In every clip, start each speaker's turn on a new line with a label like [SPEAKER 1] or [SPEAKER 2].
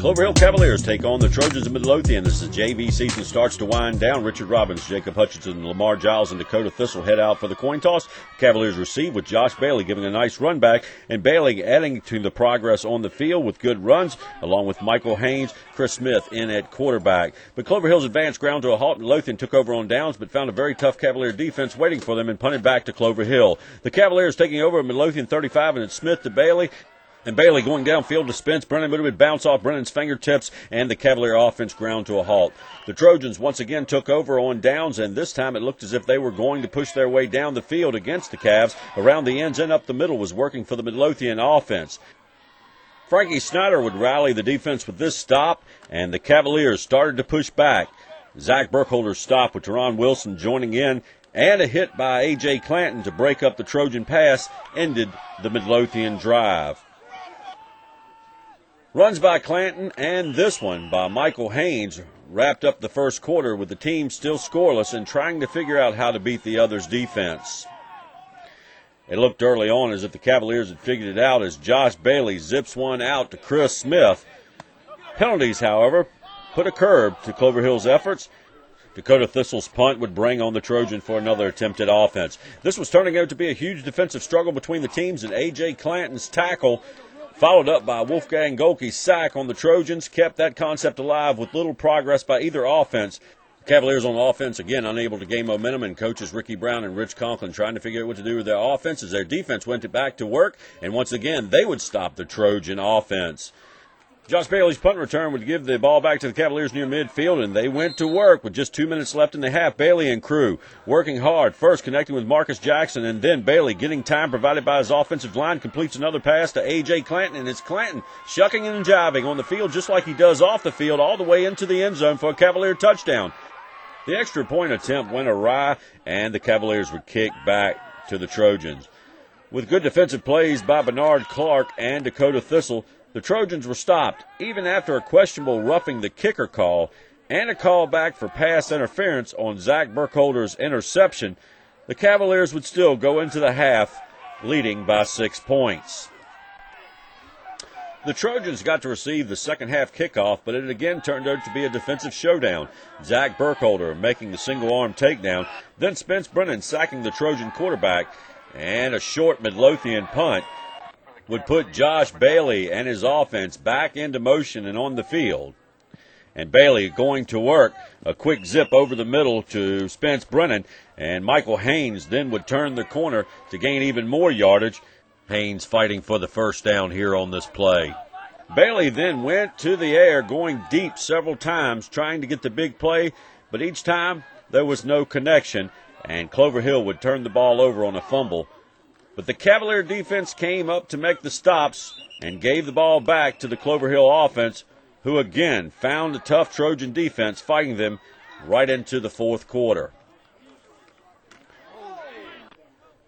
[SPEAKER 1] Clover Hill Cavaliers take on the Trojans of Midlothian as the JV season starts to wind down. Richard Robbins, Jacob Hutchinson, Lamar Giles, and Dakota Thistle head out for the coin toss. Cavaliers receive with Josh Bailey giving a nice run back, and Bailey adding to the progress on the field with good runs, along with Michael Haynes, Chris Smith in at quarterback. But Clover Hill's advanced ground to a halt. Midlothian took over on downs, but found a very tough Cavalier defense waiting for them and punted back to Clover Hill. The Cavaliers taking over at Midlothian 35, and it's Smith to Bailey. And Bailey going downfield to Spence. Brennan would bounce off Brennan's fingertips, and the Cavalier offense ground to a halt. The Trojans once again took over on downs, and this time it looked as if they were going to push their way down the field against the Cavs. Around the ends and up the middle was working for the Midlothian offense. Frankie Snyder would rally the defense with this stop, and the Cavaliers started to push back. Zach Burkholder's stop with Teron Wilson joining in, and a hit by A.J. Clanton to break up the Trojan pass ended the Midlothian drive. Runs by Clanton and this one by Michael Haynes wrapped up the first quarter with the team still scoreless and trying to figure out how to beat the other's defense. It looked early on as if the Cavaliers had figured it out as Josh Bailey zips one out to Chris Smith. Penalties, however, put a curb to Clover Hill's efforts. Dakota Thistle's punt would bring on the Trojan for another attempt at offense. This was turning out to be a huge defensive struggle between the teams, and A.J. Clanton's tackle, followed up by Wolfgang Golke's sack on the Trojans, kept that concept alive with little progress by either offense. Cavaliers on offense, again, unable to gain momentum, and coaches Ricky Brown and Rich Conklin trying to figure out what to do with their offense as their defense went back to work, and once again, they would stop the Trojan offense. Josh Bailey's punt return would give the ball back to the Cavaliers near midfield, and they went to work with just 2 minutes left in the half. Bailey and crew working hard, first connecting with Marcus Jackson, and then Bailey getting time provided by his offensive line, completes another pass to A.J. Clanton, and it's Clanton shucking and jiving on the field just like he does off the field all the way into the end zone for a Cavalier touchdown. The extra point attempt went awry, and the Cavaliers would kick back to the Trojans. With good defensive plays by Bernard Clark and Dakota Thistle, the Trojans were stopped, even after a questionable roughing the kicker call and a call back for pass interference on Zach Burkholder's interception. The Cavaliers would still go into the half leading by 6 points. The Trojans got to receive the second half kickoff, but it again turned out to be a defensive showdown. Zach Burkholder making the single-arm takedown, then Spence Brennan sacking the Trojan quarterback, and a short Midlothian punt would put Josh Bailey and his offense back into motion and on the field. And Bailey going to work, a quick zip over the middle to Spence Brennan, and Michael Haynes then would turn the corner to gain even more yardage. Haynes fighting for the first down here on this play. Bailey then went to the air, going deep several times, trying to get the big play, but each time there was no connection, and Clover Hill would turn the ball over on a fumble. But the Cavalier defense came up to make the stops and gave the ball back to the Clover Hill offense, who again found the tough Trojan defense fighting them right into the fourth quarter.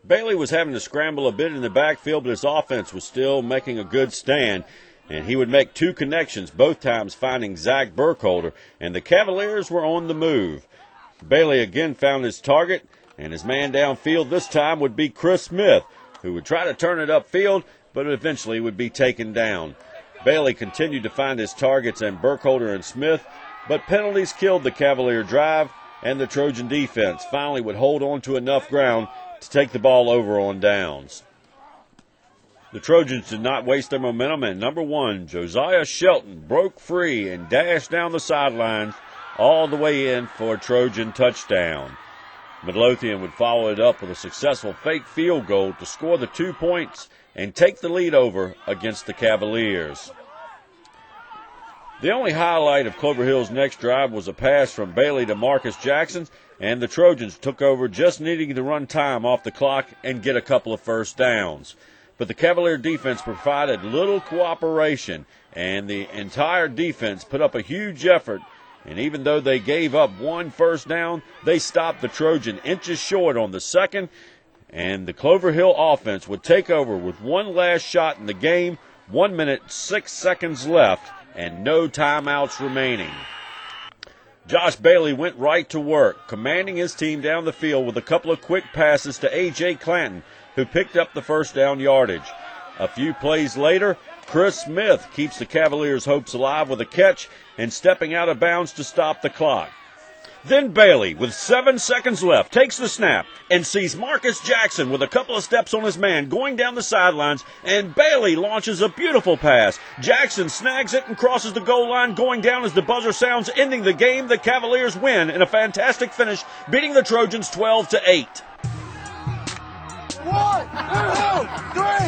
[SPEAKER 1] Bailey was having to scramble a bit in the backfield, but his offense was still making a good stand, and he would make two connections, both times finding Zach Burkholder, and the Cavaliers were on the move. Bailey again found his target, and his man downfield this time would be Chris Smith, who would try to turn it upfield, but eventually would be taken down. Bailey continued to find his targets in Burkholder and Smith, but penalties killed the Cavalier drive, and the Trojan defense finally would hold on to enough ground to take the ball over on downs. The Trojans did not waste their momentum, and number 1, Josiah Shelton, broke free and dashed down the sidelines all the way in for a Trojan touchdown. Midlothian would follow it up with a successful fake field goal to score the 2 points and take the lead over against the Cavaliers. The only highlight of Clover Hill's next drive was a pass from Bailey to Marcus Jackson, and the Trojans took over just needing to run time off the clock and get a couple of first downs. But the Cavalier defense provided little cooperation, and the entire defense put up a huge effort. And even though they gave up one first down, they stopped the Trojan inches short on the second, and the Clover Hill offense would take over with one last shot in the game, 1 minute, 6 seconds left, and no timeouts remaining. Josh Bailey went right to work, commanding his team down the field with a couple of quick passes to A.J. Clanton, who picked up the first down yardage. A few plays later, Chris Smith keeps the Cavaliers' hopes alive with a catch and stepping out of bounds to stop the clock. Then Bailey, with 7 seconds left, takes the snap and sees Marcus Jackson with a couple of steps on his man going down the sidelines, and Bailey launches a beautiful pass. Jackson snags it and crosses the goal line, going down as the buzzer sounds, ending the game. The Cavaliers win in a fantastic finish, beating the Trojans 12-8.
[SPEAKER 2] 1, 2, 3.